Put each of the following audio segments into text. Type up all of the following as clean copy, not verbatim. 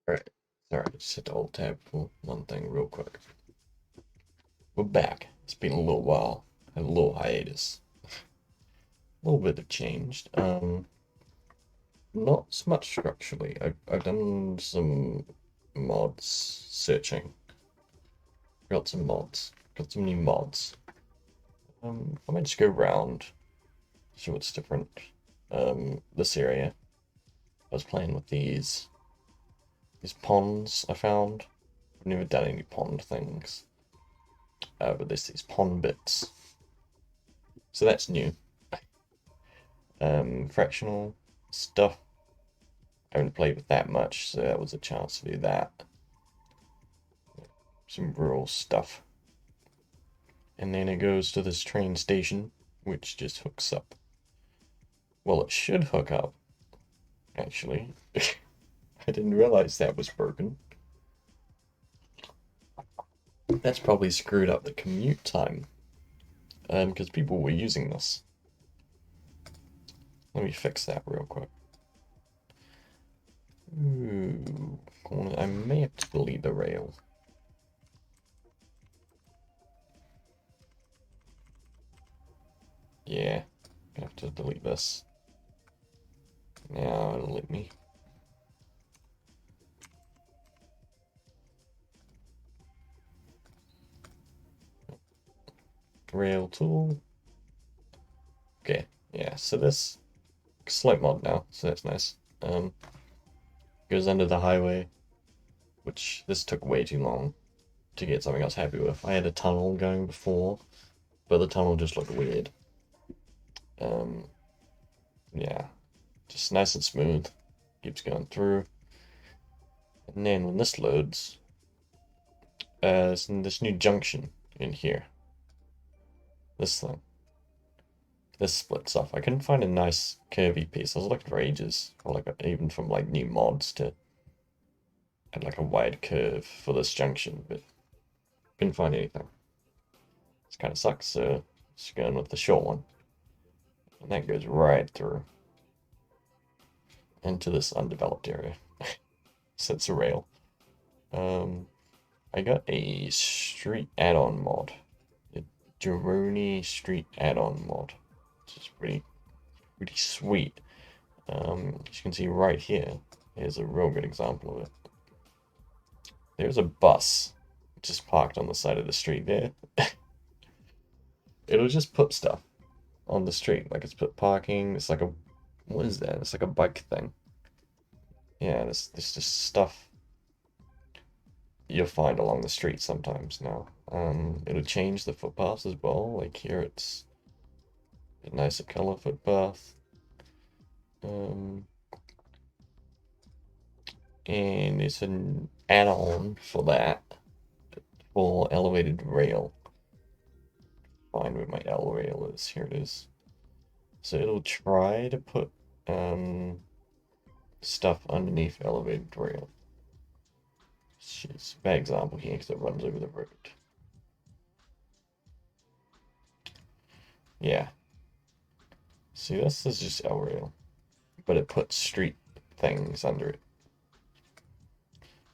Alright, sorry, just hit the alt tab for one thing real quick. We're back. It's been a little while. Had a little hiatus. A little bit have changed. Not so much structurally. I've done some mods searching. Got some mods. Got some new mods. I might just go around, see what's different. This area. I was playing with these ponds I found. I've never done any pond things. But there's these pond bits. So that's new. Fractional stuff. I haven't played with that much, so that was a chance to do that. Some rural stuff. And then it goes to this train station, which just hooks up. Well, it should hook up, actually. I didn't realize that was broken. That's probably screwed up the commute time. Because people were using this. Let me fix that real quick. Ooh, I may have to delete the rail. Yeah, I have to delete this. Now it'll let me. Rail tool. Okay, yeah, so this slight mod now, so that's nice. Goes under the highway, which this took way too long to get something I was happy with. I had a tunnel going before, but the tunnel just looked weird. Um, yeah, just nice and smooth, keeps going through. And then when this loads, there's this new junction in here. This thing. This splits off. I couldn't find a nice curvy piece. I was looking for ages, or like even from like new mods to add like a wide curve for this junction, but couldn't find anything. This kind of sucks. So just going with the short one, and that goes right through into this undeveloped area. So it's a rail. Um, I got a street add-on mod, a Jeroni street add-on mod, which is pretty sweet. As you can see right here, here's a real good example of it. There's a bus just parked on the side of the street there. It'll just put stuff on the street, like it's put parking. It's like a, what is that? It's like a bike thing. Yeah, there's just stuff you'll find along the street sometimes now. It'll change the footpaths as well. Like here, it's a nicer color footpath. Um, and it's an add-on for that for elevated rail. Find where my L rail is. Here it is. So it'll try to put stuff underneath elevated rail. It's a bad example here because it runs over the road. Yeah. See, this is just L rail, but it puts street things under it.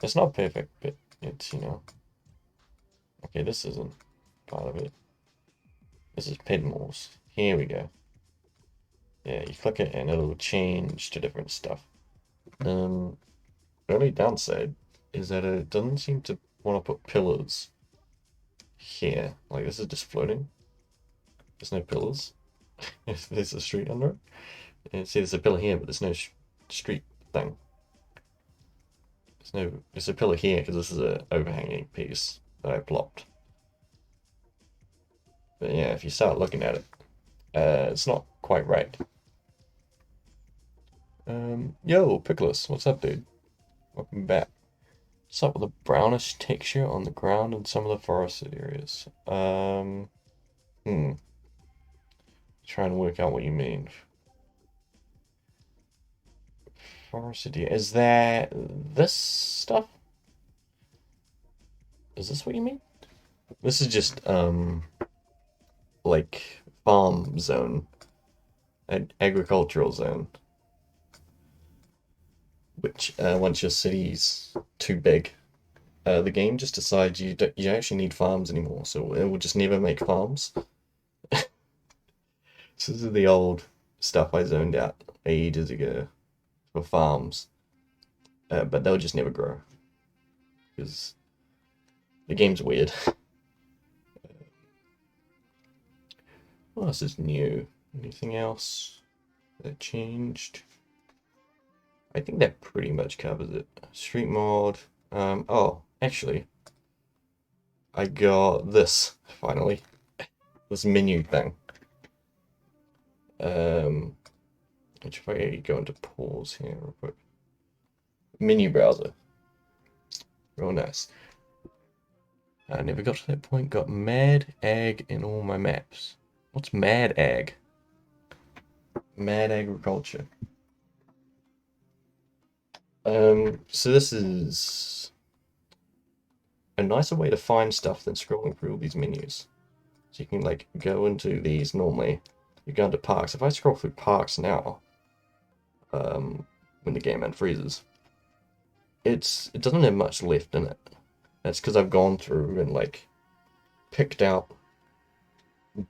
It's not perfect, but it's, okay, this isn't part of it. This is Pinmores. Here we go. Yeah, you click it and it'll change to different stuff. The only downside is that it doesn't seem to want to put pillars here. Like this is just floating. There's no pillars. There's a street under it. And see, there's a pillar here, but there's no street thing. There's a pillar here because this is a overhanging piece that I plopped. But yeah, if you start looking at it, it's not quite right. Yo, Pickles, what's up, dude? Welcome back. What's up with the brownish texture on the ground in some of the forested areas? Trying to work out what you mean. Forested area. Is that this stuff? Is this what you mean? This is just, like, farm zone. An agricultural zone. which once your city's too big, the game just decides you actually need farms anymore, so it will just never make farms. So this is the old stuff I zoned out ages ago for farms, but they'll just never grow because the game's weird. What else is new? Anything else that changed? I think that pretty much covers it. Street mod. Oh, actually, I got this finally. This menu thing. Which if I go into pause here real quick. Menu browser. Real nice. I never got to that point. Got Mad Ag in all my maps. What's Mad Ag? Mad Agriculture. So this is a nicer way to find stuff than scrolling through all these menus. So you can like go into these normally. You go into parks. If I scroll through parks now, when the game unfreezes, it doesn't have much left in it. That's because I've gone through and like picked out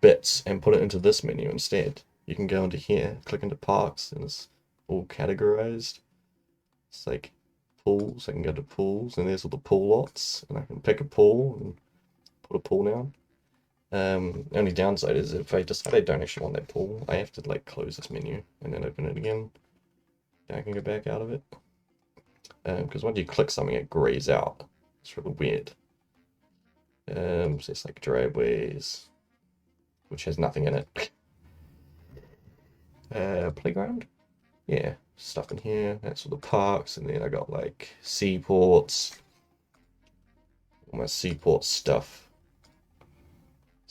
bits and put it into this menu instead. You can go into here, click into parks, and it's all categorized. It's like pools. I can go to pools, and there's all the pool lots, and I can pick a pool and put a pool down. The only downside is if I decide I don't actually want that pool, I have to like close this menu and then open it again. Then I can go back out of it. Because once you click something, it grays out. It's really weird. So it's like driveways, which has nothing in it. Playground? Yeah, stuff in here. That's all the parks, and then I got like seaports. All my seaport stuff.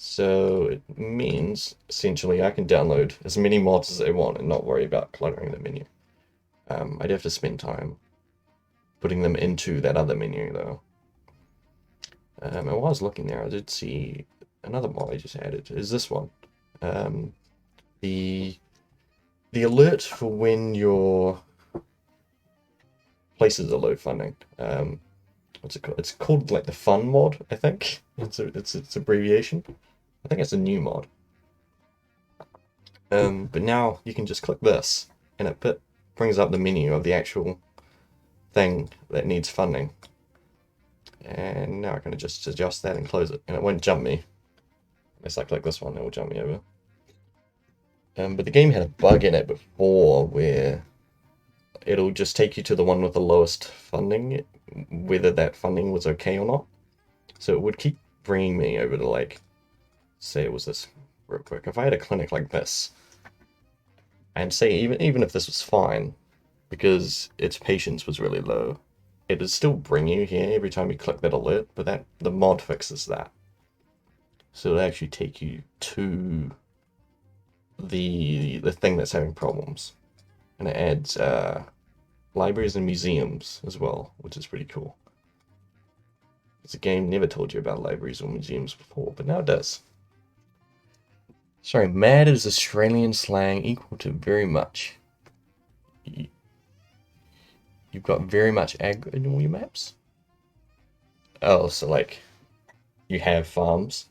So it means essentially I can download as many mods as I want and not worry about cluttering the menu. I'd have to spend time putting them into that other menu though. And while I was looking there, I did see another mod I just added. Is this one? The alert for when your places are low funding. What's it called? It's called like the fun mod, I think. It's abbreviation. I think it's a new mod. But now you can just click this, and it brings up the menu of the actual thing that needs funding. And now I can just adjust that and close it, and it won't jump me. Unless I click this one, it will jump me over. But the game had a bug in it before where it'll just take you to the one with the lowest funding, whether that funding was okay or not. So it would keep bringing me over to like, say it was this real quick. If I had a clinic like this, and say even if this was fine, because its patience was really low, it would still bring you here every time you click that alert. But the mod fixes that, so it'll actually take you to the thing that's having problems, and it adds libraries and museums as well, which is pretty cool. The game never told you about libraries or museums before, but now it does. Sorry, mad is Australian slang equal to very much. You've got very much ag in all your maps? Oh, so like, you have farms?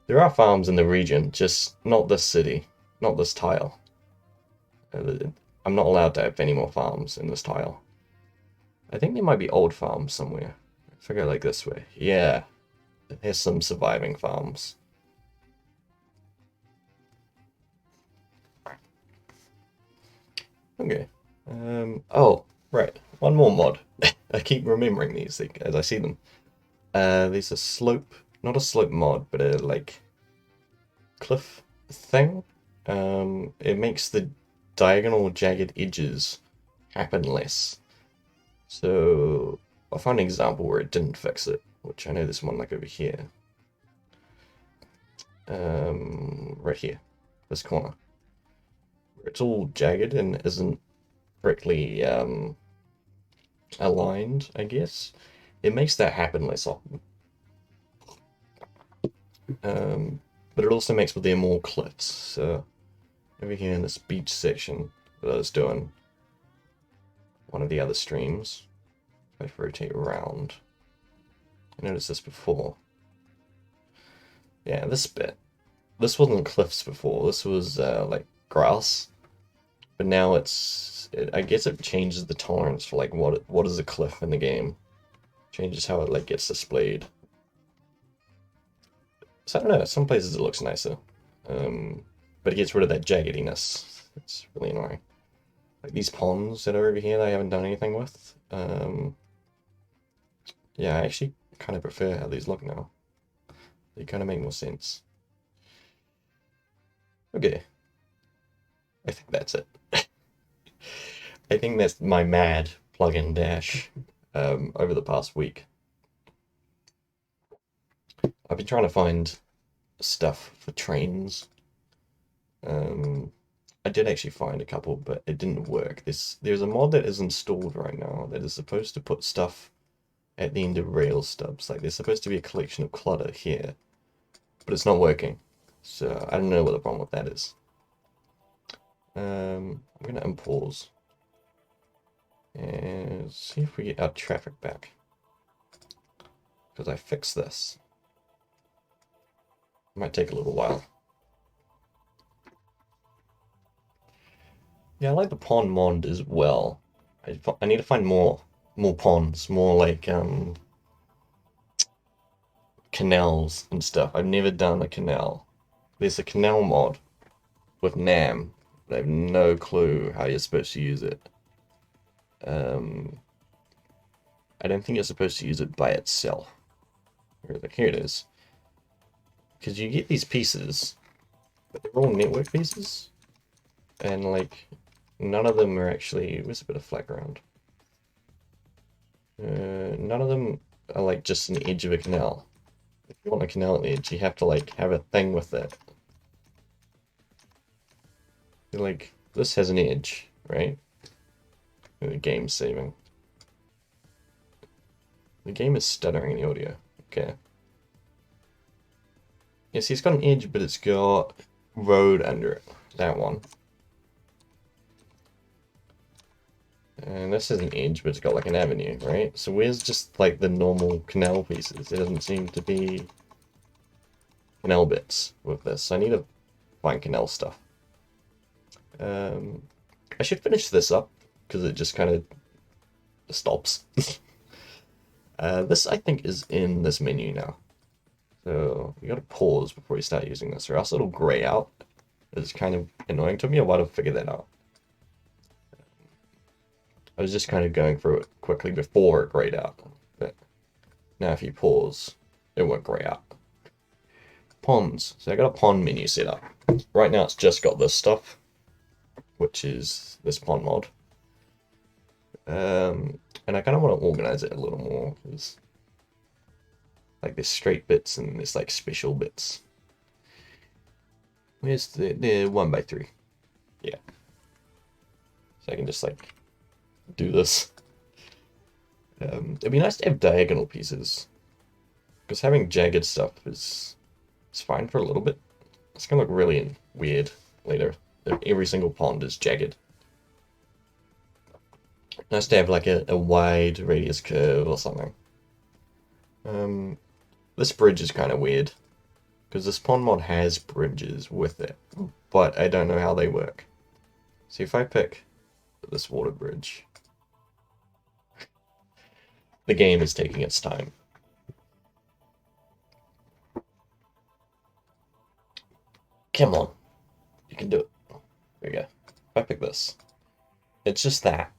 There are farms in the region, just not this city, not this tile. I'm not allowed to have any more farms in this tile. I think there might be old farms somewhere. If I go like this way. Yeah, there's some surviving farms. Okay. Oh, right. One more mod. I keep remembering these as I see them. There's a slope, not a slope mod, but a like cliff thing. It makes the diagonal jagged edges happen less. So I found an example where it didn't fix it, which I know there's one like over here. Right here, this corner. It's all jagged and isn't correctly aligned, I guess. It makes that happen less often. But it also makes there more cliffs. So over here in this beach section that I was doing, one of the other streams. If I rotate around, I noticed this before. Yeah, this bit. This wasn't cliffs before. This was like grass, but now I guess it changes the tolerance for like what is a cliff in the game. Changes how it like gets displayed. So I don't know. Some places it looks nicer, but it gets rid of that jaggediness. It's really annoying. Like these ponds that are over here that I haven't done anything with. Yeah, I actually kind of prefer how these look now. They kind of make more sense. Okay. I think that's it. I think that's my mad plugin dash over the past week. I've been trying to find stuff for trains. I did actually find a couple, but it didn't work. There's a mod that is installed right now that is supposed to put stuff at the end of rail stubs. Like there's supposed to be a collection of clutter here, but it's not working. So I don't know what the problem with that is. I'm gonna unpause and see if we get our traffic back, because I fixed this. It might take a little while. Yeah, I like the pond mod as well. I need to find more ponds, more like canals and stuff. I've never done a canal. There's a canal mod with NAM, but I have no clue how you're supposed to use it. I don't think you're supposed to use it by itself. Here it is. Because you get these pieces, but they're all network pieces, and like none of them are actually. Where's a bit of flat ground? None of them are like just an edge of a canal. If you want a canal edge, you have to like have a thing with it. Like this has an edge, right? The game's saving. The game is stuttering the audio. Okay. Yeah, see, it's got an edge, but it's got road under it. That one. And this is an edge, but it's got like an avenue, right? So where's just like the normal canal pieces? There doesn't seem to be canal bits with this. So I need to find canal stuff. I should finish this up because it just kind of stops. This I think is in this menu now. So you gotta pause before you start using this, or else it'll gray out. It's kind of annoying to me. I want to figure that out. I was just kind of going through it quickly before it grayed out. But now if you pause, it won't gray out. Ponds. So I got a pond menu set up. Right now it's just got this stuff, which is this pond mod. And I kind of want to organize it a little more, because like there's straight bits and there's like special bits. Where's the 1x3? Yeah. So I can just like do this. It'd be nice to have diagonal pieces, because having jagged stuff is fine for a little bit. It's gonna look really weird later if every single pond is jagged. Nice to have like a wide radius curve or something. This bridge is kind of weird, because this pond mod has bridges with it, but I don't know how they work. See, if I pick this water bridge, the game is taking its time. Come on, you can do it. There we go. If I pick this, it's just that.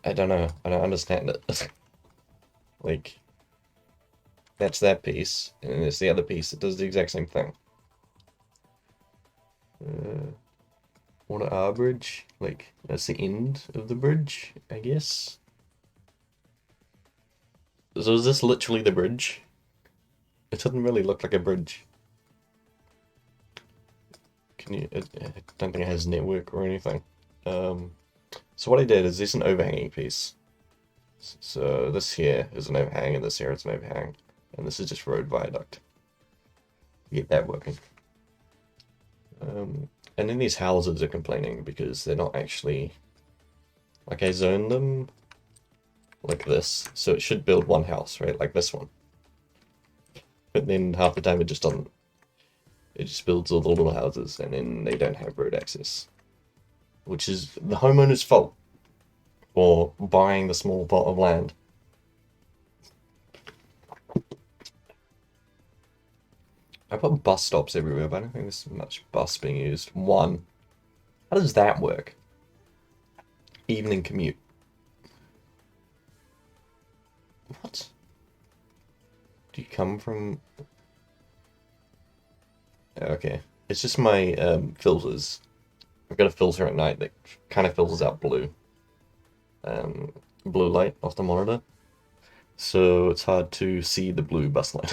I don't know. I don't understand it. Like, that's that piece, and then there's the other piece that does the exact same thing. Water R bridge, like that's the end of the bridge, I guess. So is this literally the bridge? It doesn't really look like a bridge. Can you? I don't think it has network or anything. So what I did is there's an overhanging piece. So this here is an overhang, and this here is an overhang, and this is just road viaduct. Get that working. And then these houses are complaining because they're not actually Like I zoned them like this, so it should build one house, right? Like this one. But then half the time it just doesn't. It just builds all the little houses, and then they don't have road access. Which is the homeowner's fault for buying the small plot of land. I put bus stops everywhere, but I don't think there's much bus being used. One. How does that work? Evening commute. What? Do you come from... Okay. It's just my filters. I've got a filter at night that kind of filters out blue light off the monitor. So it's hard to see the blue bus line.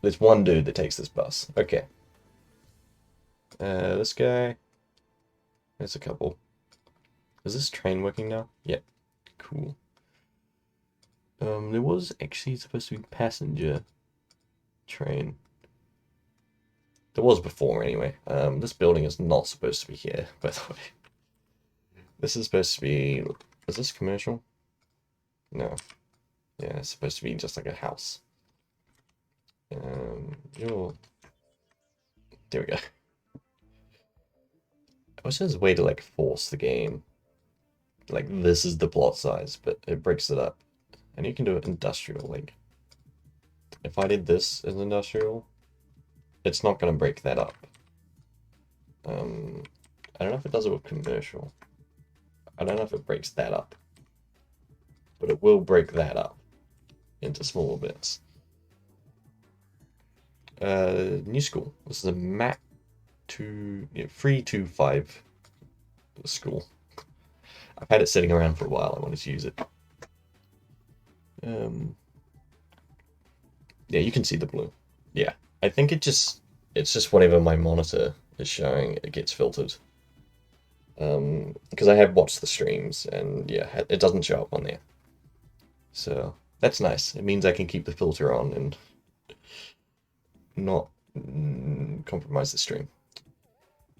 There's one dude that takes this bus. Okay. This guy. There's a couple. Is this train working now? Yep. Cool. There was actually supposed to be passenger train. There was before anyway. This building is not supposed to be here, by the way. This is supposed to be... Is this commercial? No. Yeah, it's supposed to be just like a house. There we go. I wish there's a way to like force the game. Like this is the plot size, but it breaks it up. And you can do it industrial, like if I did this as industrial, it's not gonna break that up. I don't know if it does it with commercial. I don't know if it breaks that up. But it will break that up into smaller bits. New school. This is a map to 325 school. I've had it sitting around for a while. I wanted to use it. Yeah, you can see the blue. Yeah, I think it's just whatever my monitor is showing, it gets filtered. Because I have watched the streams, and yeah, it doesn't show up on there. So that's nice. It means I can keep the filter on and not compromise the stream.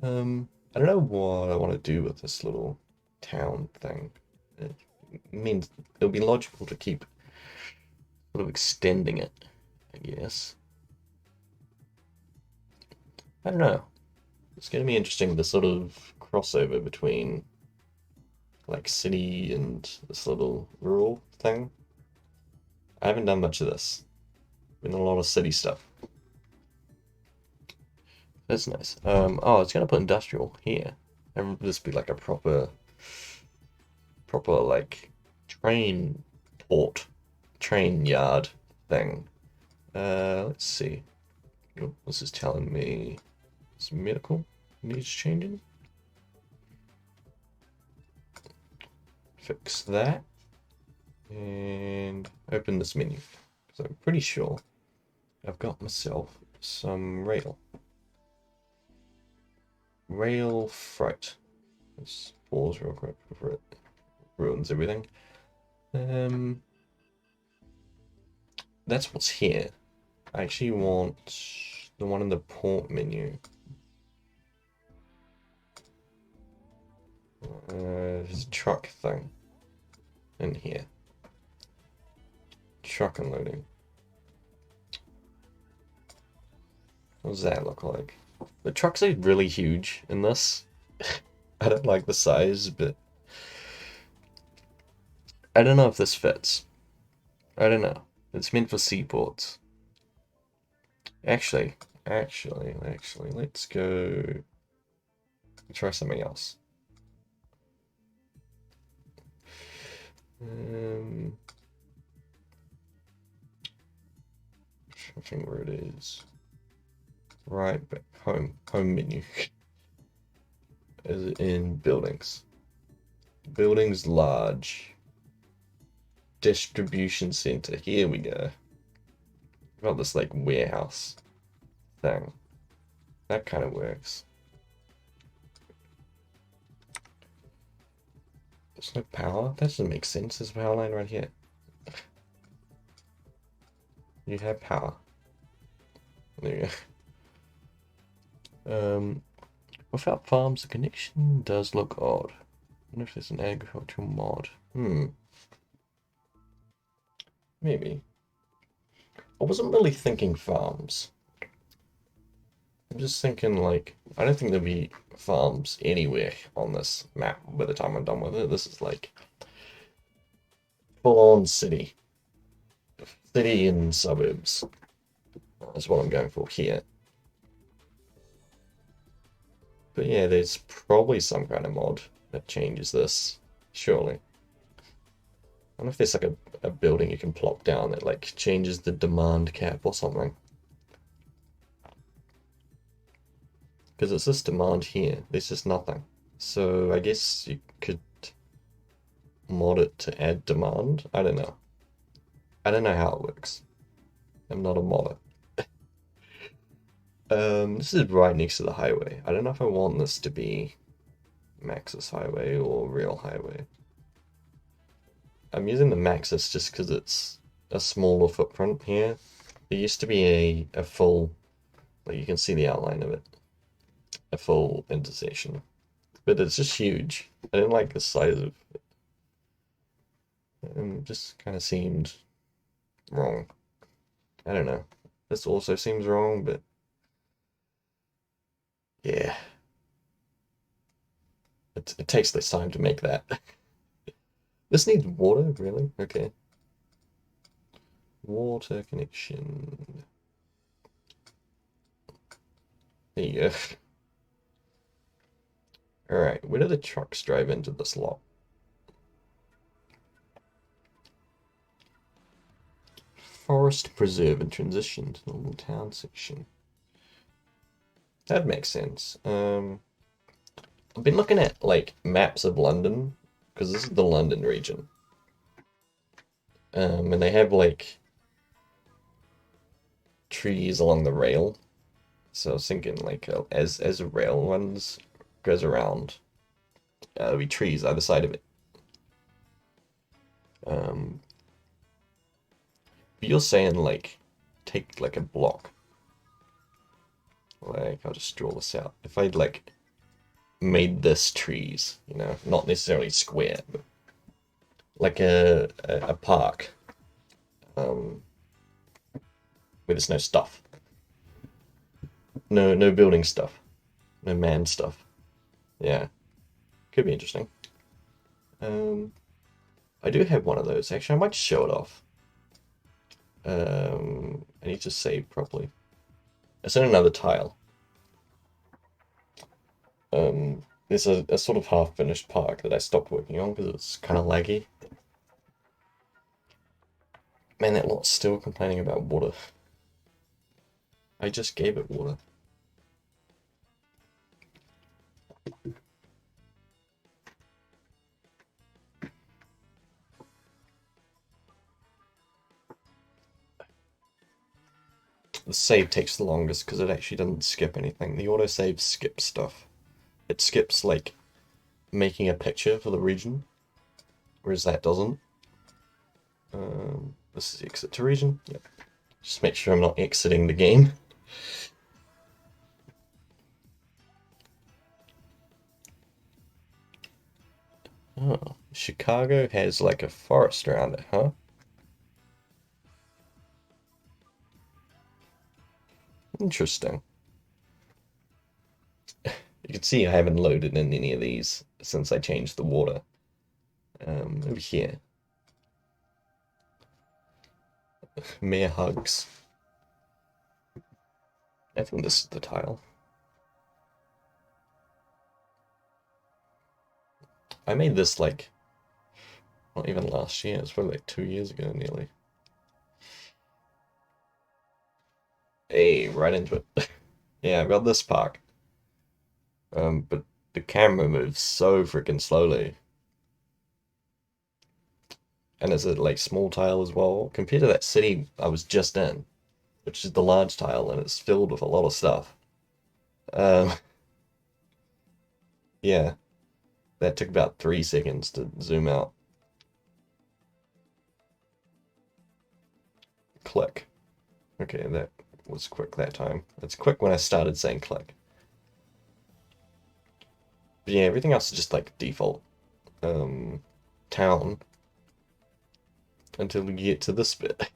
I don't know what I want to do with this little town thing. It means it'll be logical to keep sort of extending it, I guess. I don't know. It's going to be interesting, the sort of crossover between like city and this little rural thing. I haven't done much of this. Been a lot of city stuff. That's nice. Oh, it's gonna put industrial here. And this be like a proper like train port, train yard thing. Let's see. Oh, this is telling me it's medical needs changing. Fix that. And open this menu. Because I'm pretty sure I've got myself some rail. Rail freight. Let's pause real quick before it ruins everything. That's what's here. I actually want the one in the port menu. There's a truck thing in here. Truck unloading. What does that look like? The trucks are really huge in this. I don't like the size, but I don't know if this fits. I don't know. It's meant for seaports. Actually, let's go try something else. I think where it is. Right, but home menu. Is it in buildings? Buildings large. Distribution center. Here we go. Got this like warehouse thing. That kind of works. There's no power? That doesn't make sense. There's a power line right here. You have power. There you go. Without farms, the connection does look odd. wonder if there's an agricultural mod. Maybe. I wasn't really thinking farms. I'm just thinking, like, I don't think there'll be farms anywhere on this map by the time I'm done with it. This is like full-on city. City and suburbs. That's what I'm going for here. But yeah, there's probably some kind of mod that changes this, surely. I don't know if there's like a building you can plop down that like changes the demand cap or something. Because it's this demand here, there's just nothing. So I guess you could mod it to add demand. I don't know. I don't know how it works. I'm not a modder. This is right next to the highway. I don't know if I want this to be Maxis Highway or Real Highway. I'm using the Maxis just because it's a smaller footprint here. There used to be a full, like you can see the outline of it, a full intersection. But it's just huge. I didn't like the size of it. It just kind of seemed wrong. I don't know. This also seems wrong, but yeah. It takes this time to make that. This needs water, really? Okay. Water connection. There you go. Alright, where do the trucks drive into this lot? Forest preserve and transition to the little town section. That makes sense. I've been looking at like maps of London because this is the London region. And they have like trees along the rail. So I was thinking like as a rail goes around, there'll be trees either side of it. But you're saying like take like a block. Like I'll just draw this out. If I'd like made this trees, you know, not necessarily square, but like a park, where there's no stuff, no building stuff, no man stuff. Yeah, could be interesting. I do have one of those. Actually, I might show it off. I need to save properly. It's in another tile. There's a sort of half-finished park that I stopped working on because it's kind of laggy. Man, that lot's still complaining about water. I just gave it water. The save takes the longest because it actually doesn't skip anything. The autosave skips stuff. It skips, like, making a picture for the region, whereas that doesn't. This is exit to region. Yep. Just make sure I'm not exiting the game. Oh, Chicago has like a forest around it, huh? Interesting. You can see I haven't loaded in any of these since I changed the water. Over here. Mere hugs. I think this is the tile. I made this like, not even last year, it's probably like 2 years ago nearly. Hey, right into it. Yeah, I've got this park. But the camera moves so freaking slowly. And it's a like small tile as well, compared to that city I was just in, which is the large tile, and it's filled with a lot of stuff. Um, yeah, that took about 3 seconds to zoom out. Click. Okay, that was quick that time. It's quick when I started saying click. But yeah, everything else is just like default. town until we get to this bit,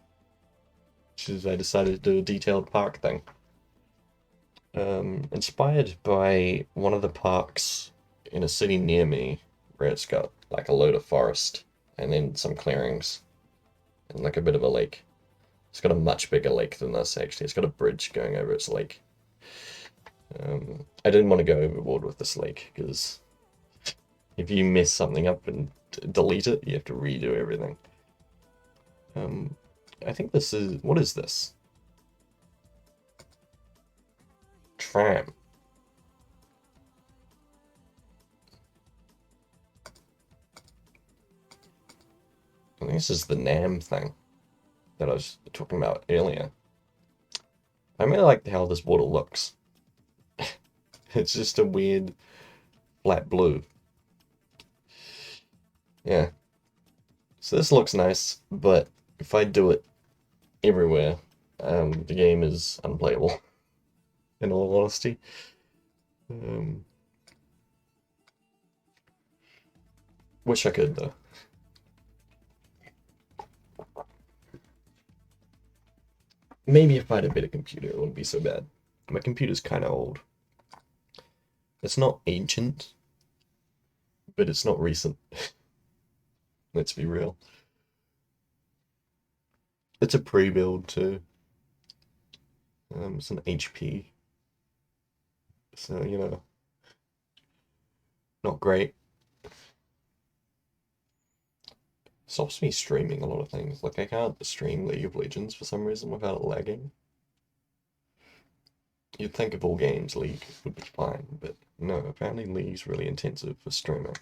which is I decided to do a detailed park thing. Inspired by one of the parks in a city near me, where it's got like a load of forest and then some clearings and like a bit of a lake. It's got a much bigger lake than this, actually. It's got a bridge going over its lake. I didn't want to go overboard with this lake, because if you mess something up and delete it, you have to redo everything. I think this is... What is this? Tram. I think this is the Nam thing that I was talking about earlier. I really like how this water looks. It's just a weird flat blue. Yeah. So this looks nice, but if I do it everywhere, the game is unplayable, in all honesty. Wish I could, though. Maybe if I had a better computer, it wouldn't be so bad. My computer's kind of old. It's not ancient, but it's not recent. Let's be real. It's a pre-build too. It's an HP. So, you know, not great. Stops me streaming a lot of things. Like, I can't stream League of Legends for some reason without it lagging. You'd think of all games, League would be fine, but no, apparently League's really intensive for streaming.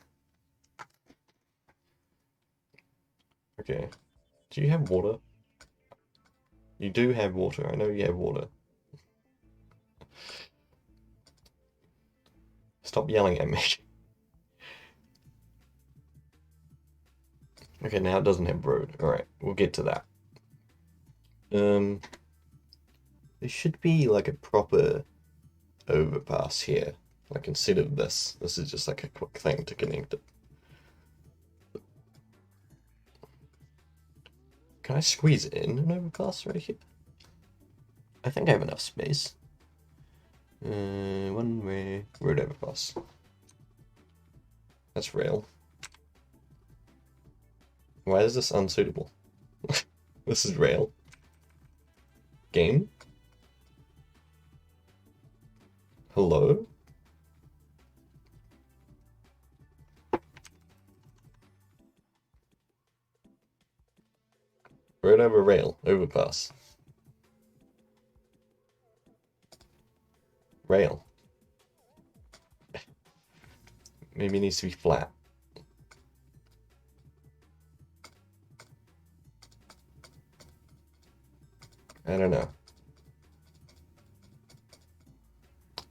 Okay. Do you have water? You do have water. I know you have water. Stop yelling at me. Okay, now it doesn't have road. Alright, we'll get to that. There should be like a proper overpass here. Like instead of this is just like a quick thing to connect it. Can I squeeze in an overpass right here? I think I have enough space. One way road overpass. That's rail. Why is this unsuitable? This is rail. Game? Hello? Road over rail. Overpass. Rail. Maybe it needs to be flat. I don't know.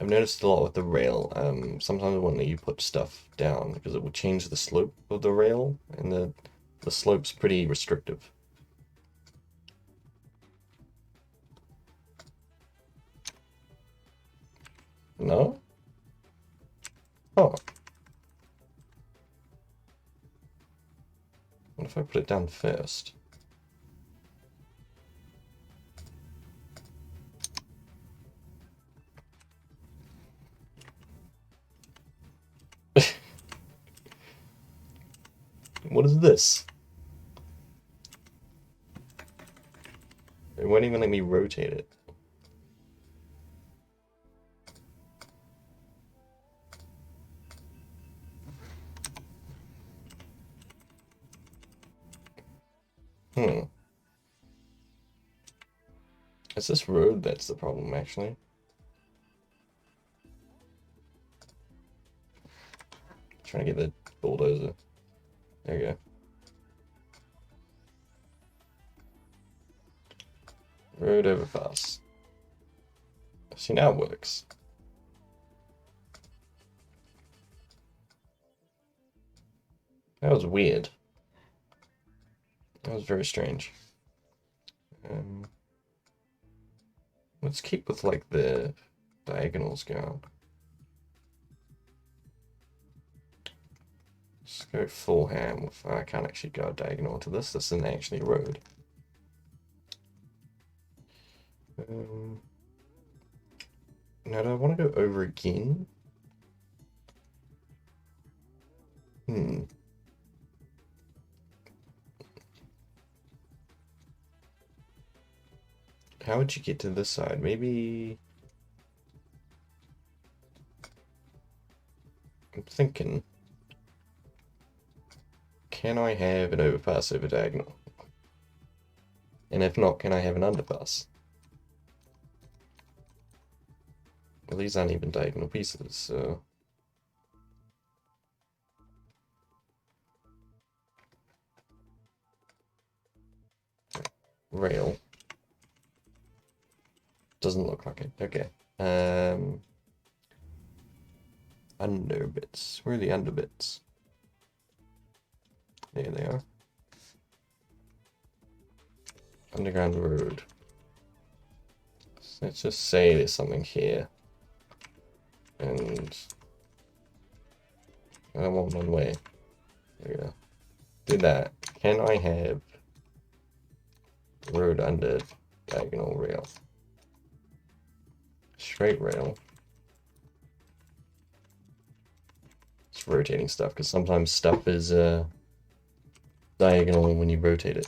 I've noticed a lot with the rail, sometimes when you put stuff down, because it will change the slope of the rail, and the slope's pretty restrictive. No? Oh. What if I put it down first? What is this? It won't even let me rotate it. It's this road that's the problem, actually. Trying to get the bulldozer. There you go. Road overpass. See, now it works. That was weird. That was very strange. Let's keep with like the diagonals going. Let's go full ham. With, I can't actually go diagonal to this. This isn't actually a road. Now, do I want to go over again? How would you get to this side? Maybe... I'm thinking... Can I have an overpass over diagonal? And if not, can I have an underpass? Well, these aren't even diagonal pieces, so... Rail. Doesn't look like it. Okay. Under bits. Where are the under bits? There they are. Underground road. So let's just say there's something here. And I don't want one way. There we go. Do that. Can I have road under diagonal rail? Straight rail. It's rotating stuff because sometimes stuff is diagonal when you rotate it.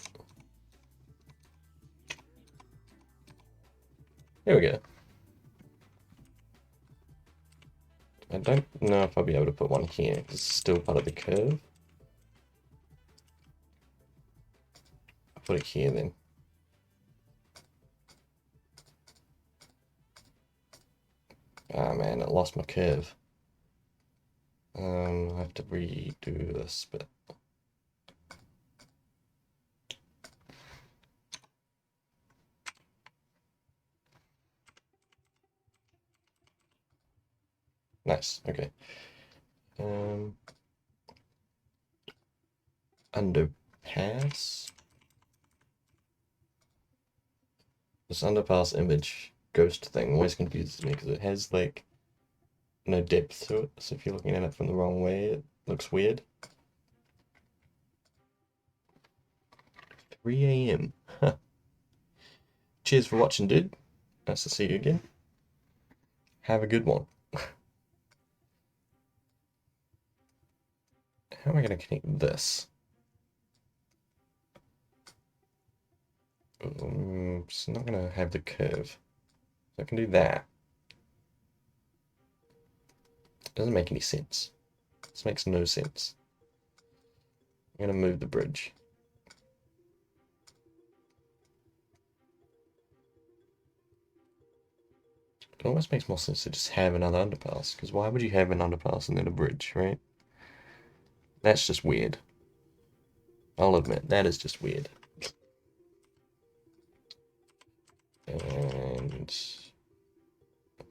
There we go. I don't know if I'll be able to put one here because it's still part of the curve. I'll put it here then. Ah man, it lost my curve. I have to redo this bit. Nice, okay. Underpass. This underpass image ghost thing always confuses me because it has like no depth to it. So if you're looking at it from the wrong way, it looks weird. 3 a.m. Cheers for watching, dude. Nice to see you again. Have a good one. How am I going to connect this? It's not going to have the curve. So I can do that. Doesn't make any sense. This makes no sense. I'm going to move the bridge. It almost makes more sense to just have another underpass, because why would you have an underpass and then a bridge, right? That's just weird. I'll admit, that is just weird. And...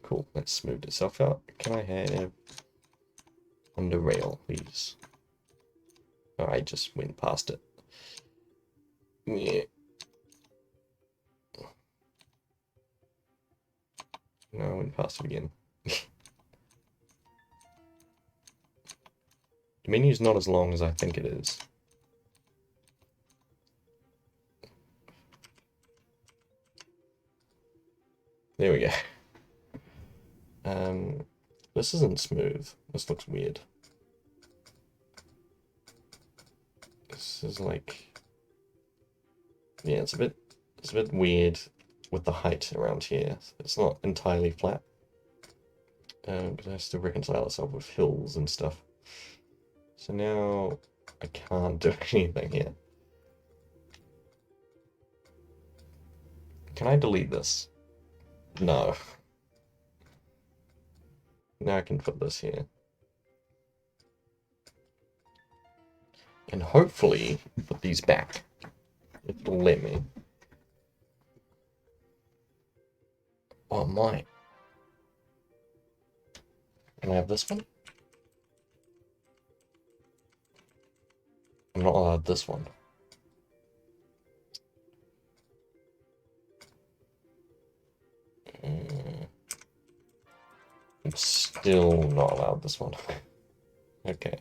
Cool, that's smoothed itself out. Can I have... under rail, please? Oh, I just went past it. Yeah. No, I went past it again. The menu's not as long as I think it is. There we go. This isn't smooth. This looks weird. This is like... Yeah, it's a bit weird with the height around here. It's not entirely flat. Because I have to reconcile itself with hills and stuff. So now I can't do anything here. Can I delete this? No. Now I can put this here. And hopefully put these back. If it'll let me. Oh, my. Can I have this one? I'm not allowed this one. I'm still not allowed this one. Okay.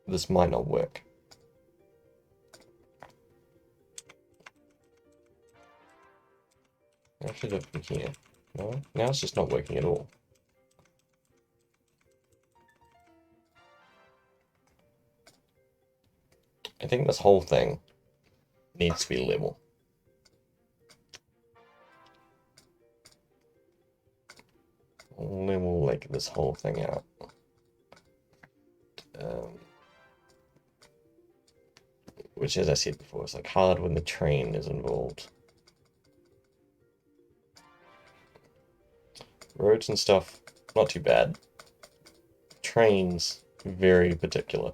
this might not work. I should have been here. No? Now it's just not working at all. I think this whole thing needs to be level. Level like this whole thing out. Which, as I said before, is like hard when the train is involved. Roads and stuff, not too bad. Trains, very particular.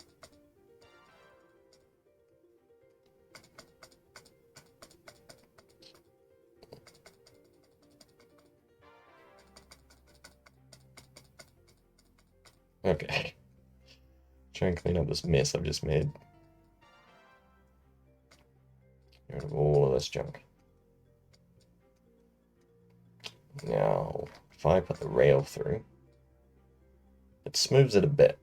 Okay. Try and clean up this mess I've just made. Get rid of all of this junk. Now, if I put the rail through, it smooths it a bit.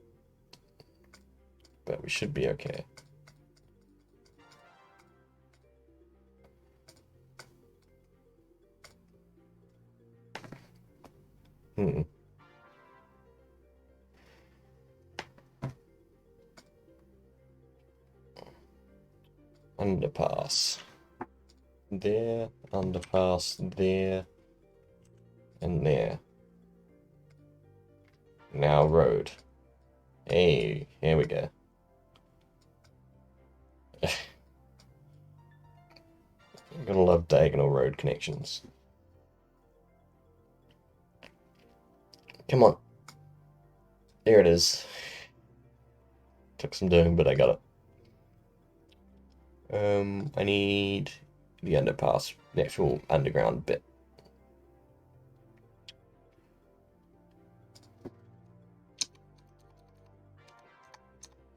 But we should be okay. Underpass. There, underpass, there, and there. Now road. Hey, here we go. I'm gonna love diagonal road connections. Come on. There it is. Took some doing, but I got it. I need the underpass, the actual underground bit.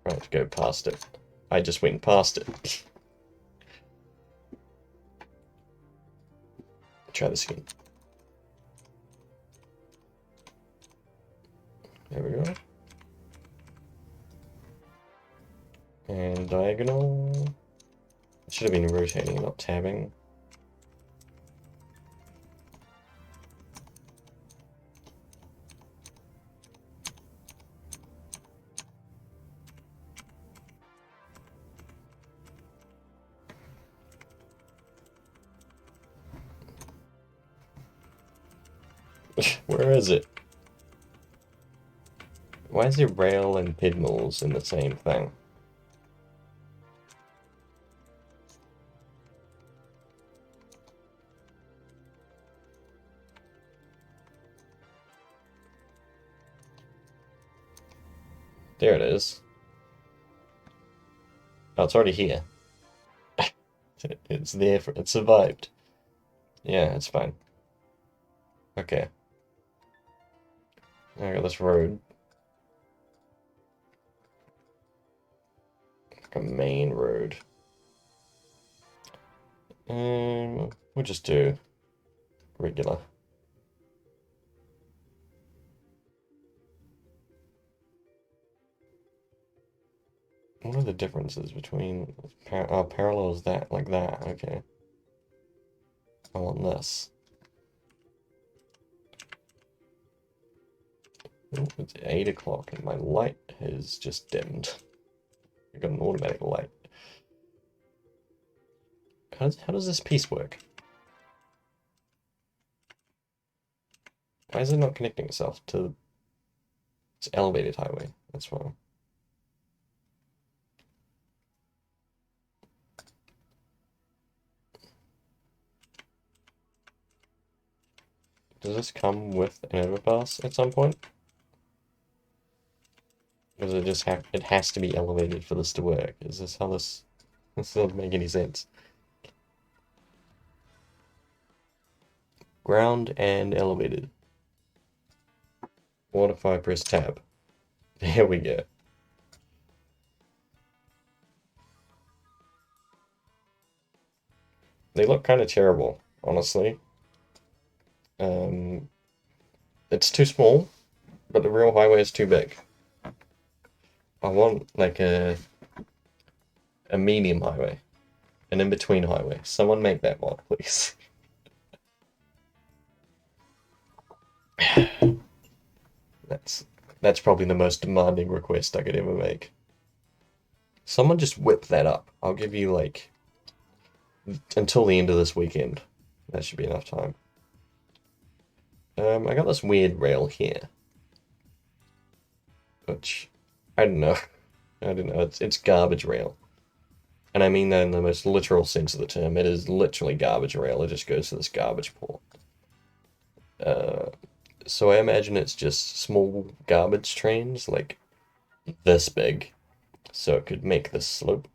Right, to go past it. I just went past it. Try this again. There we go. And diagonal. It should have been rotating, not tabbing. Where is it? Why is there rail and pid mills in the same thing? There it is. Oh, it's already here. It's there for it survived. Yeah, it's fine. Okay. I got this road. Like a main road. We'll just do regular. What are the differences between parallel is that, like that, okay. I want this. Oh, it's 8 o'clock and my light has just dimmed. I got an automatic light. How does this piece work? Why is it not connecting itself to its elevated highway? That's wrong. Does this come with an overpass at some point? Does it just have, it has to be elevated for this to work? Is this how this doesn't make any sense? Ground and elevated. What if I press tab? There we go. They look kind of terrible, honestly. It's too small, but the real highway is too big. I want like a medium highway, an in-between highway. Someone make that mod, please. That's probably the most demanding request I could ever make. Someone just whip that up. I'll give you like until the end of this weekend. That should be enough time. I got this weird rail here, which I don't know. I don't know. It's garbage rail, and I mean that in the most literal sense of the term. It is literally garbage rail. It just goes to this garbage port. So I imagine it's just small garbage trains, like this big, so it could make this slope.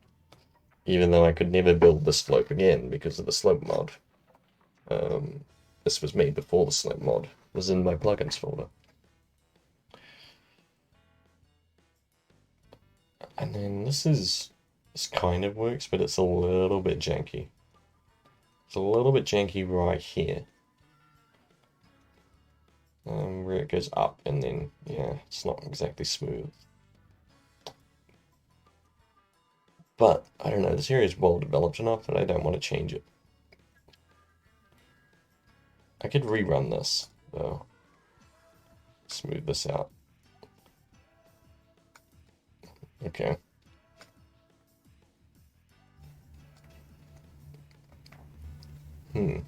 Even though I could never build the slope again because of the slope mod. This was made before the slope mod was in my plugins folder. And then this kind of works, but it's a little bit janky. It's a little bit janky right here. Where it goes up and then, yeah, it's not exactly smooth. But, I don't know, this area is well developed enough that I don't want to change it. I could rerun this, though. Smooth this out. Okay. I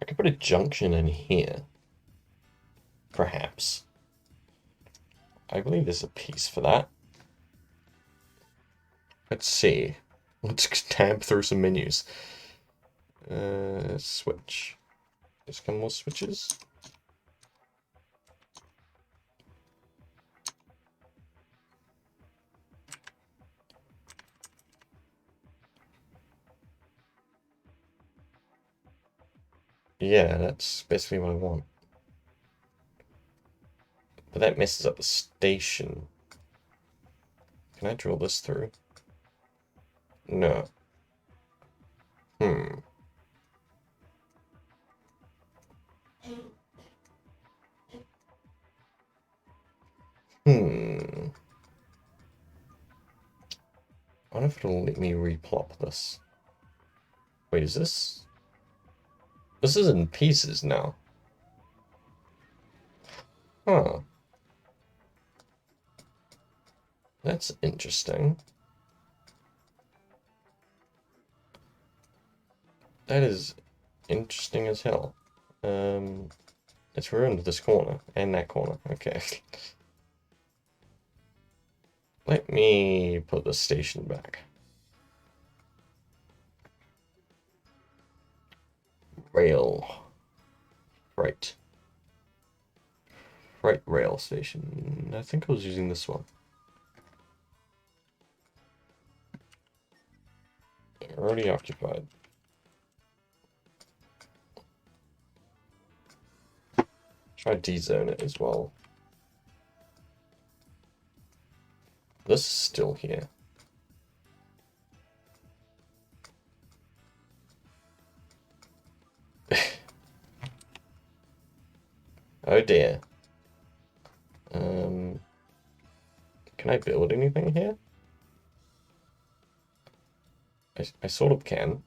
could put a junction in here. Perhaps. I believe there's a piece for that. Let's see. Let's tab through some menus. Switch. There's a couple more switches. Yeah, that's basically what I want. But that messes up the station. Can I drill this through? No. Hmm. I wonder if it'll let me replop this. Wait, is this? This is in pieces now. Huh. That's interesting. That is interesting as hell. It's ruined this corner and that corner. Okay. Let me put the station back. Rail. Right. Right rail station. I think I was using this one. Already occupied. Try D-zone it as well. This is still here. Oh dear. Can I build anything here? I sort of can.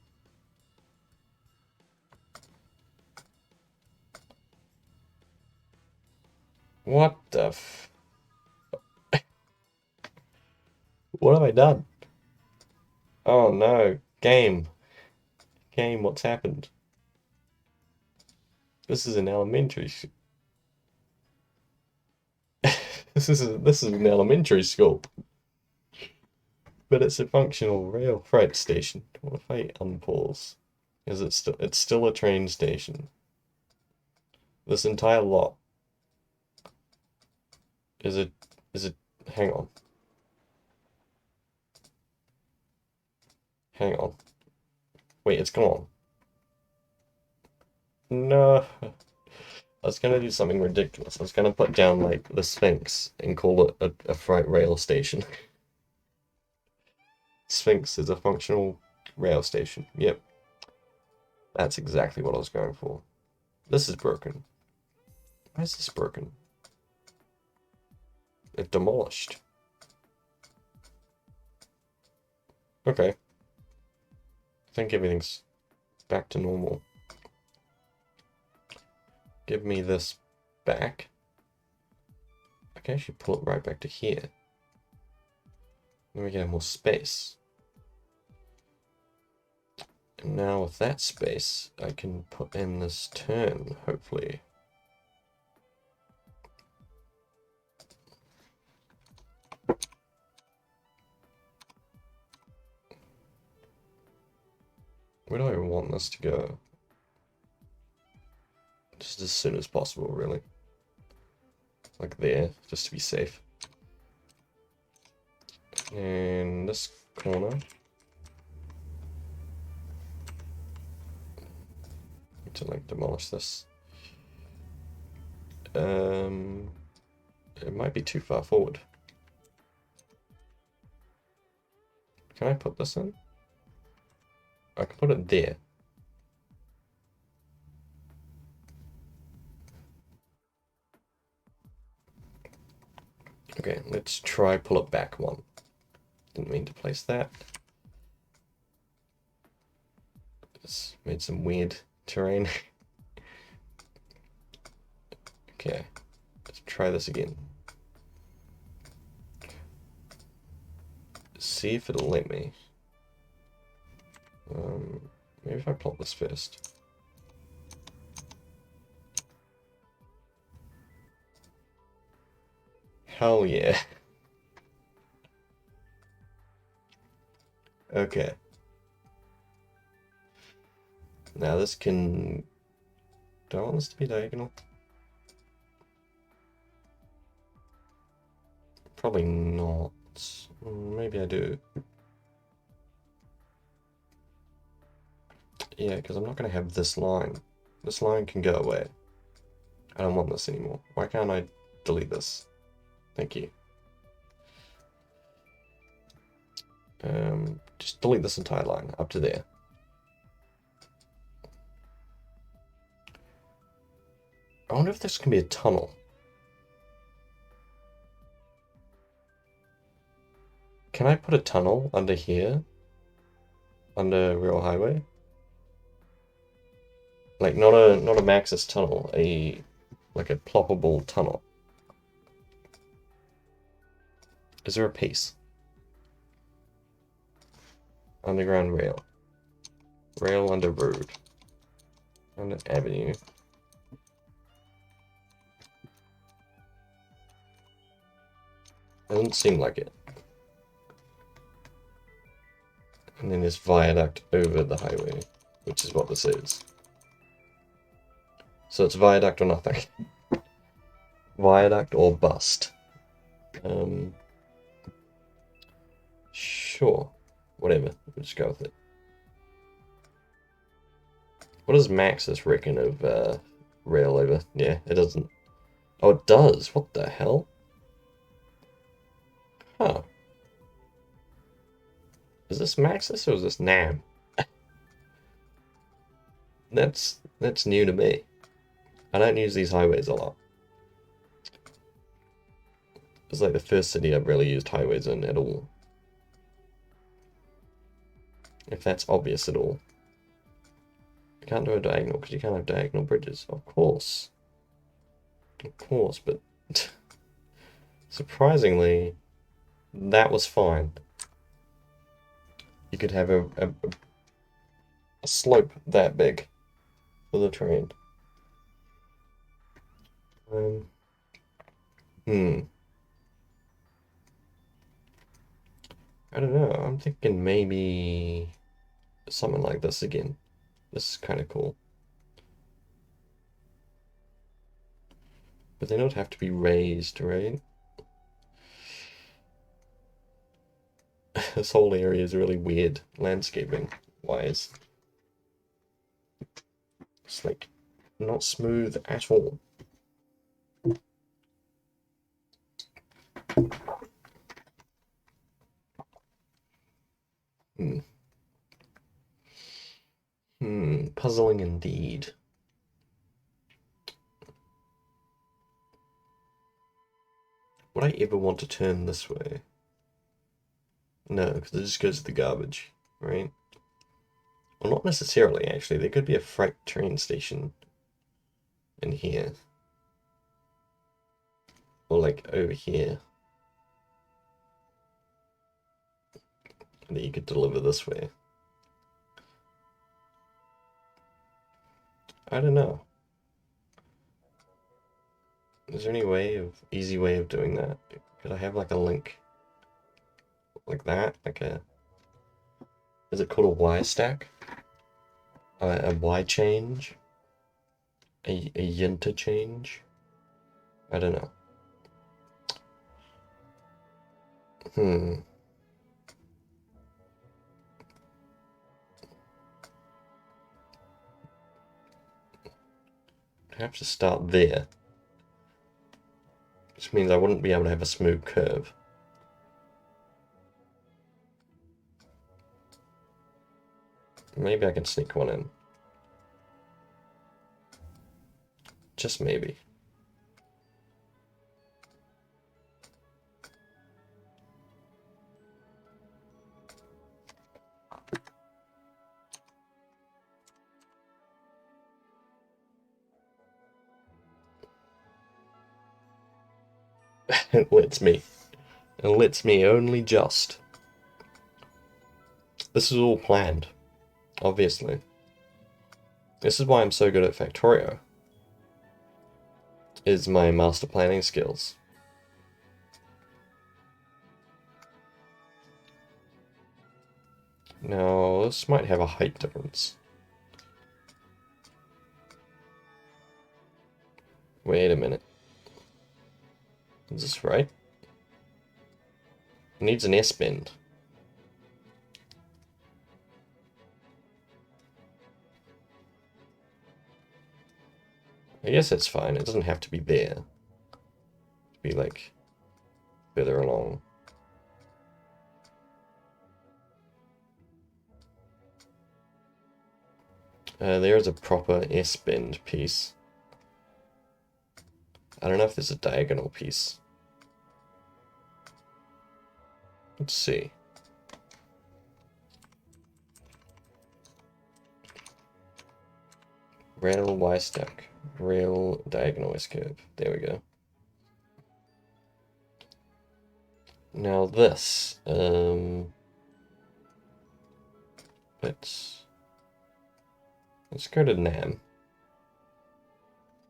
What the f... What have I done? Oh no. Game. Game, what's happened? This is an elementary... this is an elementary school. But it's a functional rail freight station. What if I unpause? Is it still... It's still a train station. This entire lot. Is it... Hang on. Hang on. Wait, it's gone. No. I was gonna do something ridiculous. I was gonna put down, like, the Sphinx and call it a freight rail station. Sphinx is a functional rail station. Yep. That's exactly what I was going for. This is broken. Why is this broken? it demolished. Okay. I think everything's back to normal. Give me this back. I can actually pull it right back to here. Then we get more space. And now with that space, I can put in this turn, hopefully. Where do I want this to go? Just as soon as possible, really. Like there, just to be safe. And this corner. Need to like demolish this. It might be too far forward. Can I put this in? I can put it there. Okay, let's try pull it back one. Didn't mean to place that. Just made some weird terrain. Okay, let's try this again. See if it'll let me. Maybe if I plot this first. Hell yeah. Okay. Now this can... Do I want this to be diagonal? Probably not. Maybe I do. Yeah, because I'm not going to have this line. This line can go away. I don't want this anymore. Why can't I delete this? Thank you. Just delete this entire line up to there. I wonder if this can be a tunnel. Can I put a tunnel under here? Under Real Highway? Like not a Maxis tunnel, like a ploppable tunnel. Is there a piece? Underground rail. Rail under road. Under avenue. Doesn't seem like it. And then there's viaduct over the highway, which is what this is. So it's viaduct or nothing. Viaduct or bust. Sure. Whatever. We'll just go with it. What does Maxis reckon of rail over? Yeah, it doesn't. Oh, it does. What the hell? Huh. Is this Maxis or is this NAM? That's new to me. I don't use these highways a lot. It's like the first city I've really used highways in at all. If that's obvious at all. I can't do a diagonal because you can't have diagonal bridges. Of course. Of course, but surprisingly, that was fine. You could have a slope that big for the train. I don't know. I'm thinking maybe something like this again. This is kind of cool. But they don't have to be raised, right? This whole area is really weird, landscaping-wise. It's like not smooth at all. Puzzling indeed. What I ever want to turn this way? No, because it just goes to the garbage, right? Well, not necessarily, actually. There could be a freight train station in here. Or, like, over here. That you could deliver this way. I don't know. Is there any easy way of doing that? Could I have, like, a link? Like that? Like a... Is it called a Y stack? A Y change? A interchange? I don't know. I have to start there. Which means I wouldn't be able to have a smooth curve. Maybe I can sneak one in. Just maybe. It lets me. It lets me only just. This is all planned, obviously. This is why I'm so good at Factorio. Is my master planning skills. Now, this might have a height difference. Wait a minute. Is this right? It needs an S-bend. I guess it's fine. It doesn't have to be there. Be like further along. There's a proper S-bend piece. I don't know if there's a diagonal piece. Let's see. Rail Y stack. Rail diagonal S curve. There we go. Now this, let's go to NAM.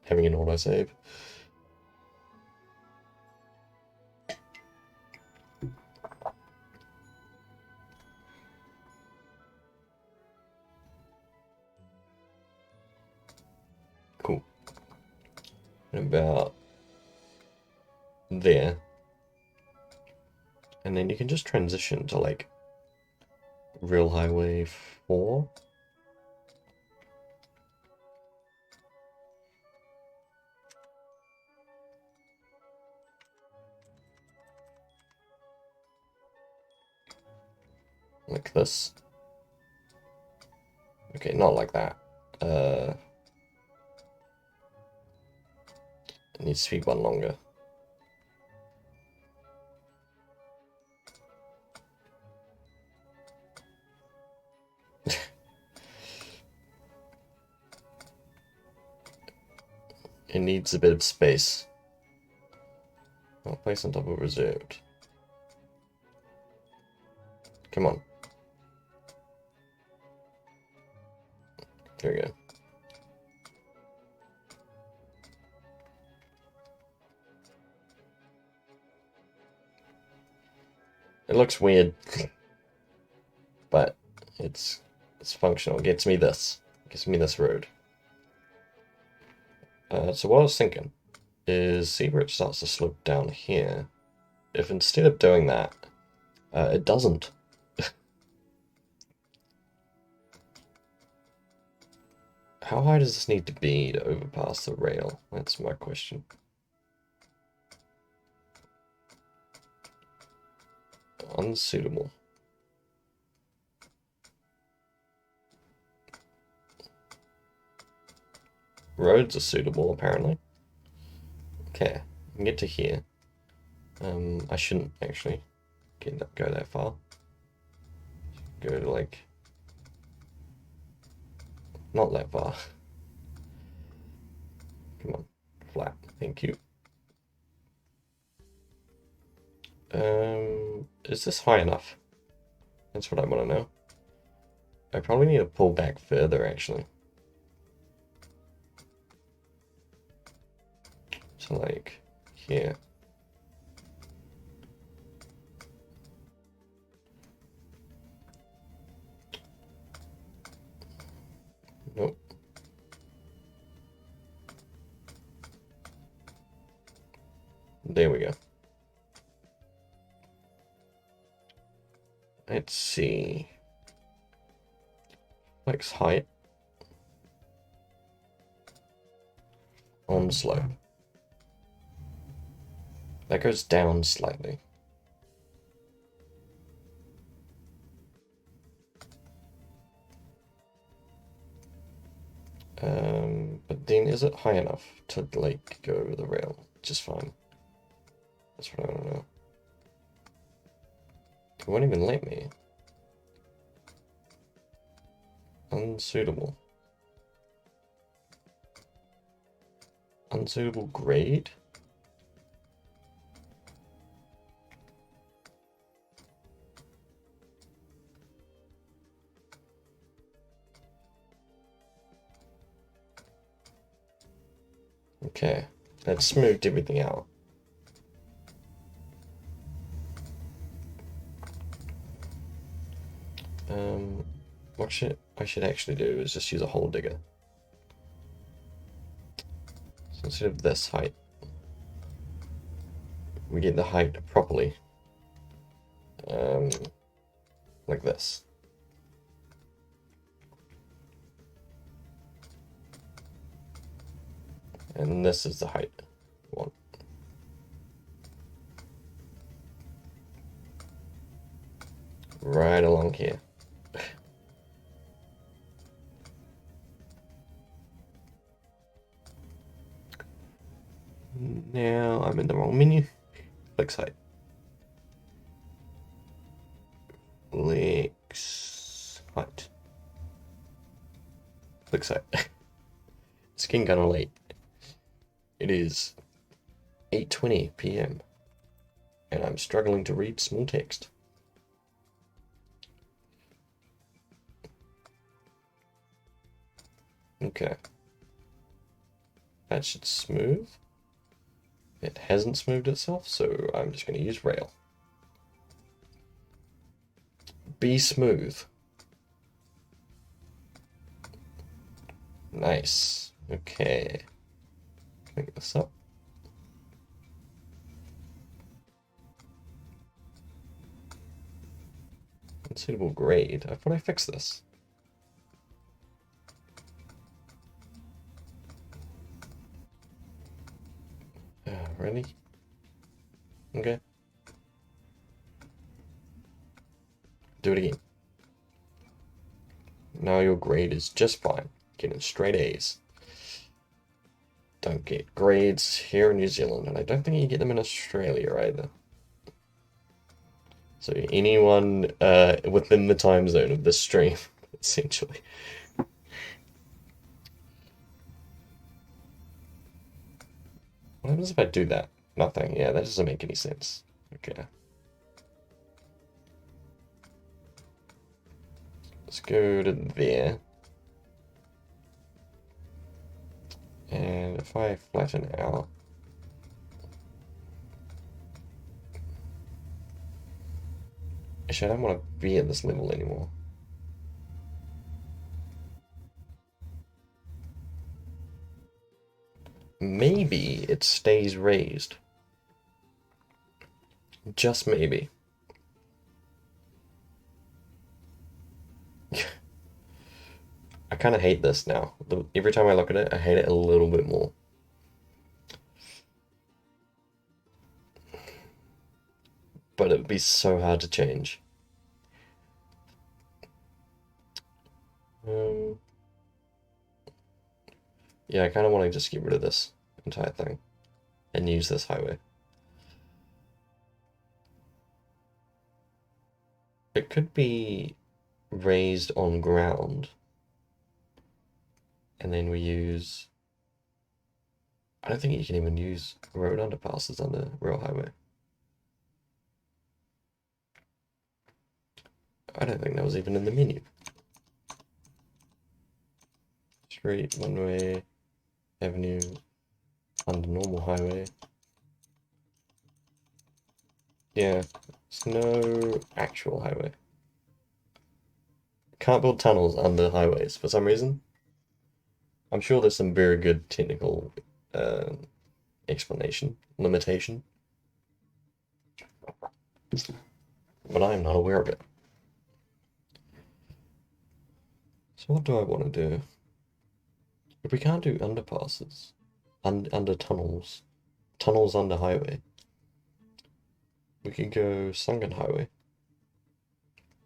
Having an autosave. Cool. And about there. And then you can just transition to like Real Highway 4. Like this. Okay, not like that. It needs to be one longer. It needs a bit of space. I'll place on top of reserved. Come on. There we go. It looks weird, but it's functional. It gets me this. It gets me this road. So what I was thinking is, see where it starts to slope down here. If instead of doing that, it doesn't. How high does this need to be to overpass the rail? That's my question. Unsuitable. Roads are suitable, apparently. Okay, I can get to here. I shouldn't actually go that far. Go to like, not that far. Come on, flat. Thank you. Is this high enough? That's what I want to know. I probably need to pull back further, actually. So like here. Nope. There we go. Let's see. Flex height. On slope. That goes down slightly. But then is it high enough to like go over the rail just fine? That's what I want to know. It won't even let me. Unsuitable. Unsuitable grade? Okay, that smoothed everything out. What I should actually do is just use a hole digger. So instead of this height, we get the height properly. Like this. And this is the height one. Right along here. Now I'm in the wrong menu. Flex height. Flex height. Flex height. It's getting kind of late. It is 8:20 p.m. and I'm struggling to read small text. Okay. That should smooth. It hasn't smoothed itself, so I'm just going to use rail. Be smooth. Nice. Okay. Pick this up. Unsuitable grade. I thought I fixed this. Really? Okay. Do it again. Now your grade is just fine. Getting straight A's. Don't get grades here in New Zealand, and I don't think you get them in Australia either. So anyone within the time zone of this stream, essentially. What happens if I do that? Nothing. Yeah, that doesn't make any sense. Okay. Let's go to there. And if I flatten out, actually, I don't want to be at this level anymore. Maybe it stays raised. Just maybe. I kind of hate this now. Every time I look at it, I hate it a little bit more. But it would be so hard to change. Yeah, I kind of want to just get rid of this entire thing and use this highway. It could be raised on ground, and then we use... I don't think you can even use road underpasses on the rail highway. I don't think that was even in the menu. Street, one-way, avenue, under normal highway. Yeah, there's no actual highway. Can't build tunnels under highways for some reason. I'm sure there's some very good technical explanation, limitation. But I am not aware of it. So what do I want to do? If we can't do underpasses, under tunnels, tunnels under highway, we could go sunken highway.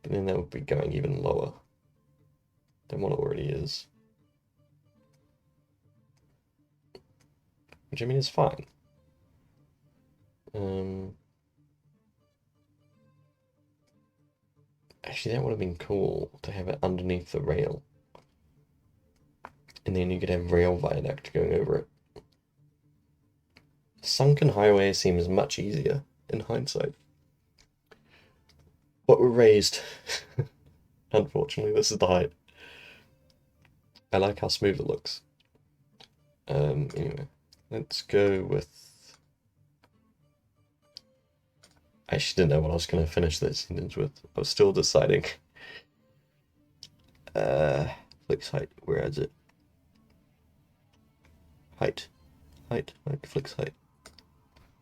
But then that would be going even lower than what it already is. Which I mean is fine. Actually, that would have been cool to have it underneath the rail. And then you could have rail viaduct going over it. Sunken highway seems much easier in hindsight. But we're raised. Unfortunately, this is the height. I like how smooth it looks. Anyway, let's go with... I actually didn't know what I was going to finish this sentence with. I was still deciding. Flicks height, where is it? Height, flicks height.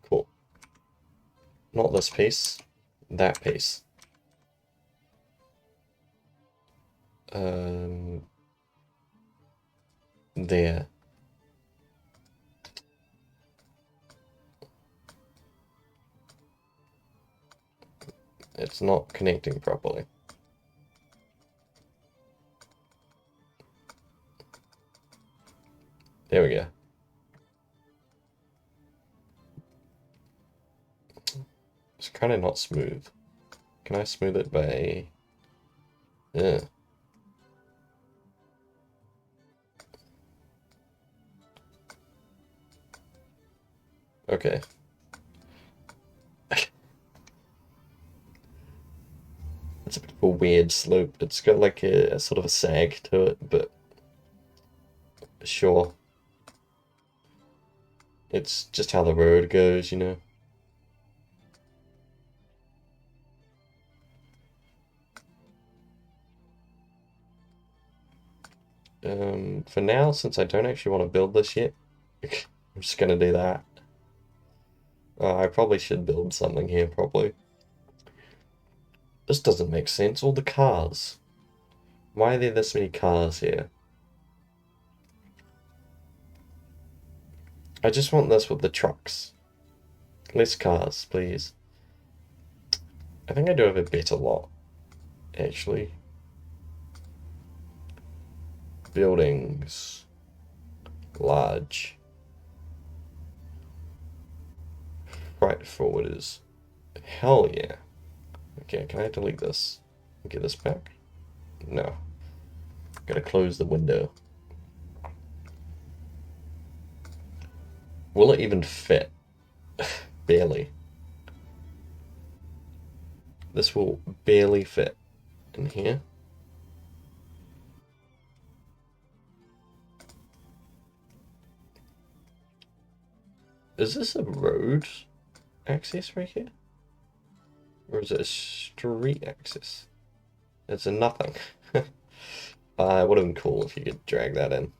Cool. Not this piece, that piece. There. It's not connecting properly. There we go. It's kind of not smooth. Can I smooth it by... Yeah. Okay. It's a bit of a weird slope. It's got like a sort of a sag to it, but sure. It's just how the road goes, you know. For now, since I don't actually want to build this yet, I'm just gonna do that. I probably should build something here, probably. This doesn't make sense. All the cars. Why are there this many cars here? I just want this with the trucks. Less cars, please. I think I do have a better lot, actually. Buildings. Large. Freight forwarders. Hell yeah. Okay, can I delete this? Get this back? No. Gotta close the window. Will it even fit? Barely. This will barely fit in here. Is this a road access right here? Or is it a street access? It's a nothing. It would have been cool if you could drag that in.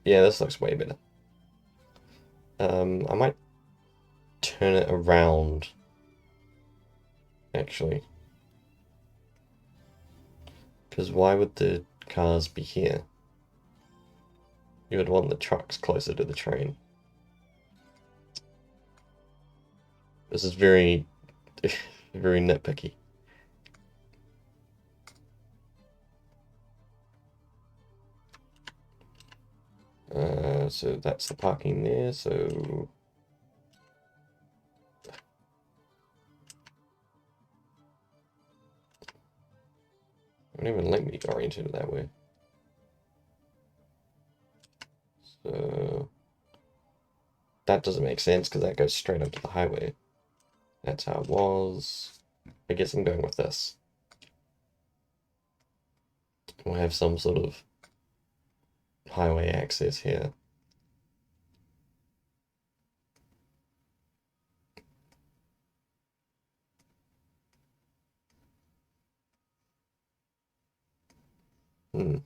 Yeah, this looks way better. I might turn it around, actually. Because why would the cars be here? You would want the trucks closer to the train. This is very, very nitpicky. So that's the parking there, so... Don't even let me orient it that way. So that doesn't make sense because that goes straight up to the highway. That's how it was. I guess I'm going with this. We'll have some sort of highway access here. I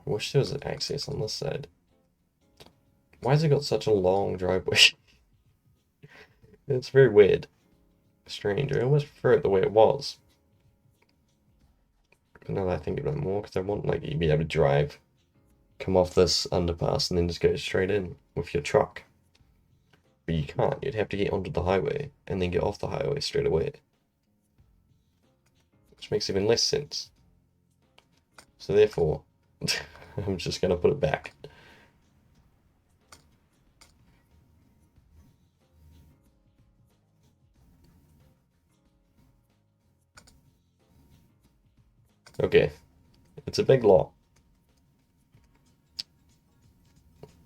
wish there was an access on this side. Why has it got such a long driveway? It's very weird. Strange. I almost prefer it the way it was. But now that I think about it more, because I want like you be able to drive, come off this underpass, and then just go straight in with your truck. But you can't. You'd have to get onto the highway and then get off the highway straight away. Which makes even less sense. So therefore, I'm just going to put it back. Okay, it's a big lot.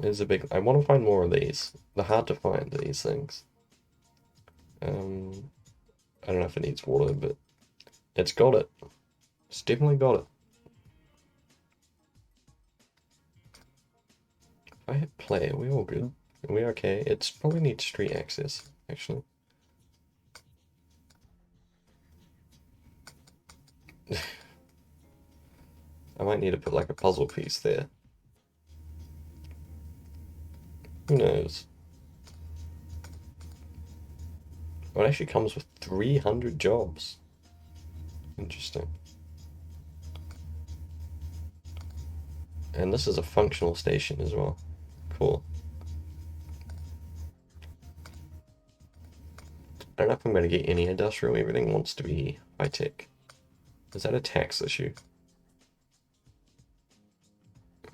It's a big... I want to find more of these. They're hard to find, these things. I don't know if it needs water, but it's got it. It's definitely got it. If I hit play, are we all good? Are we okay? It's probably needs street access, actually. I might need to put like a puzzle piece there. Who knows? Oh, it actually comes with 300 jobs. Interesting. And this is a functional station as well. Cool. I don't know if I'm going to get any industrial. Everything wants to be high-tech. Is that a tax issue?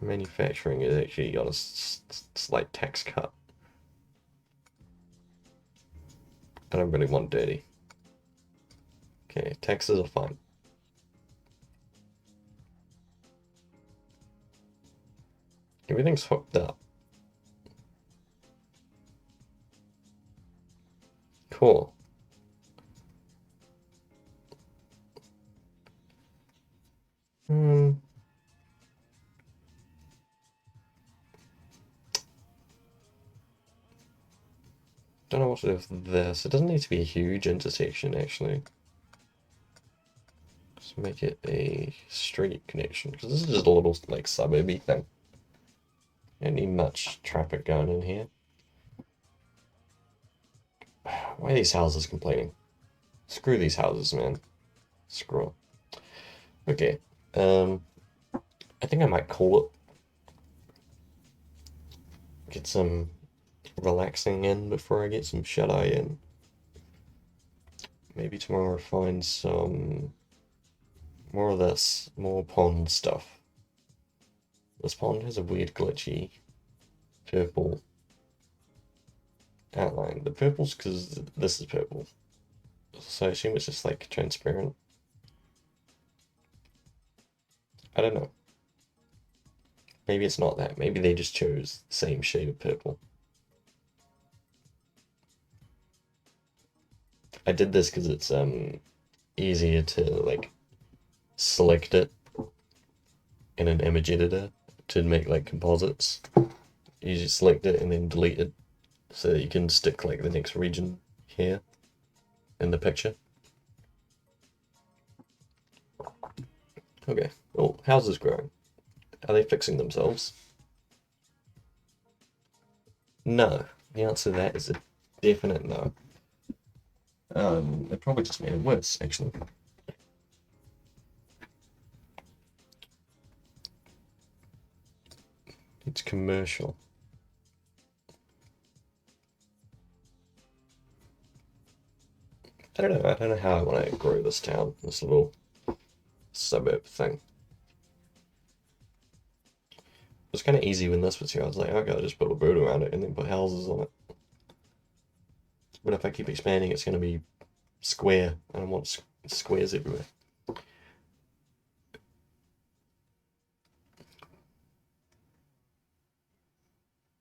Manufacturing has actually got a slight tax cut. I don't really want dirty. Okay, taxes are fine. Everything's hooked up. Cool. Don't know what to do with this. It doesn't need to be a huge intersection, actually. Just make it a street connection, because this is just a little, like, suburby thing. Don't need much traffic going in here. Why are these houses complaining? Screw these houses, man. Screw 'em. Okay. I think I might call it. Get some relaxing in before I get some shut-eye in. Maybe tomorrow I'll find some more of this, more pond stuff. This pond has a weird glitchy purple outline. The purple's because this is purple. So I assume it's just like transparent. I don't know. Maybe it's not that. Maybe they just chose the same shade of purple. I did this because it's easier to like select it in an image editor to make like composites. You just select it and then delete it so that you can stick like the next region here in the picture. Okay. Oh, houses growing. Are they fixing themselves? No. The answer to that is a definite no. They probably just made it worse, actually. It's commercial. I don't know how I want to grow this town, this little suburb thing. It was kind of easy when this was here. I was like, okay, I'll just put a bird around it and then put houses on it. But if I keep expanding, it's going to be square. I don't want squares everywhere.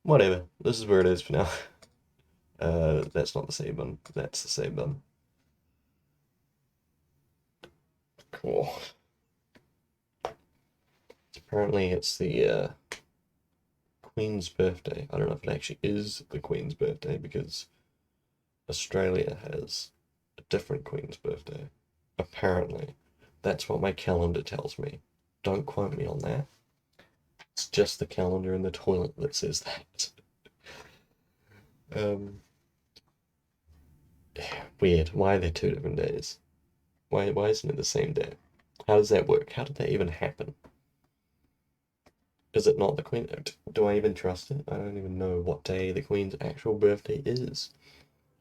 Whatever. This is where it is for now. That's not the same one. That's the same one. Cool. Apparently it's the Queen's birthday. I don't know if it actually is the Queen's birthday because Australia has a different Queen's birthday. Apparently. That's what my calendar tells me. Don't quote me on that. It's just the calendar in the toilet that says that. Um, Weird. Why are there two different days? Why isn't it the same day? How does that work? How did that even happen? Is it not the Queen? Do I even trust it? I don't even know what day the Queen's actual birthday is.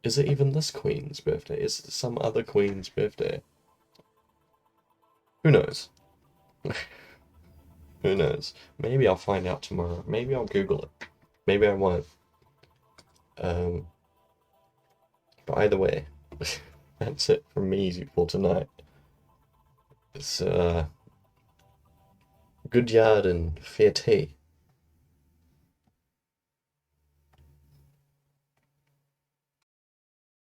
Is it even this Queen's birthday? Is it some other Queen's birthday? Who knows? Who knows? Maybe I'll find out tomorrow. Maybe I'll Google it. Maybe I won't. But either way, that's it from me for tonight. It's good yard and fair tea.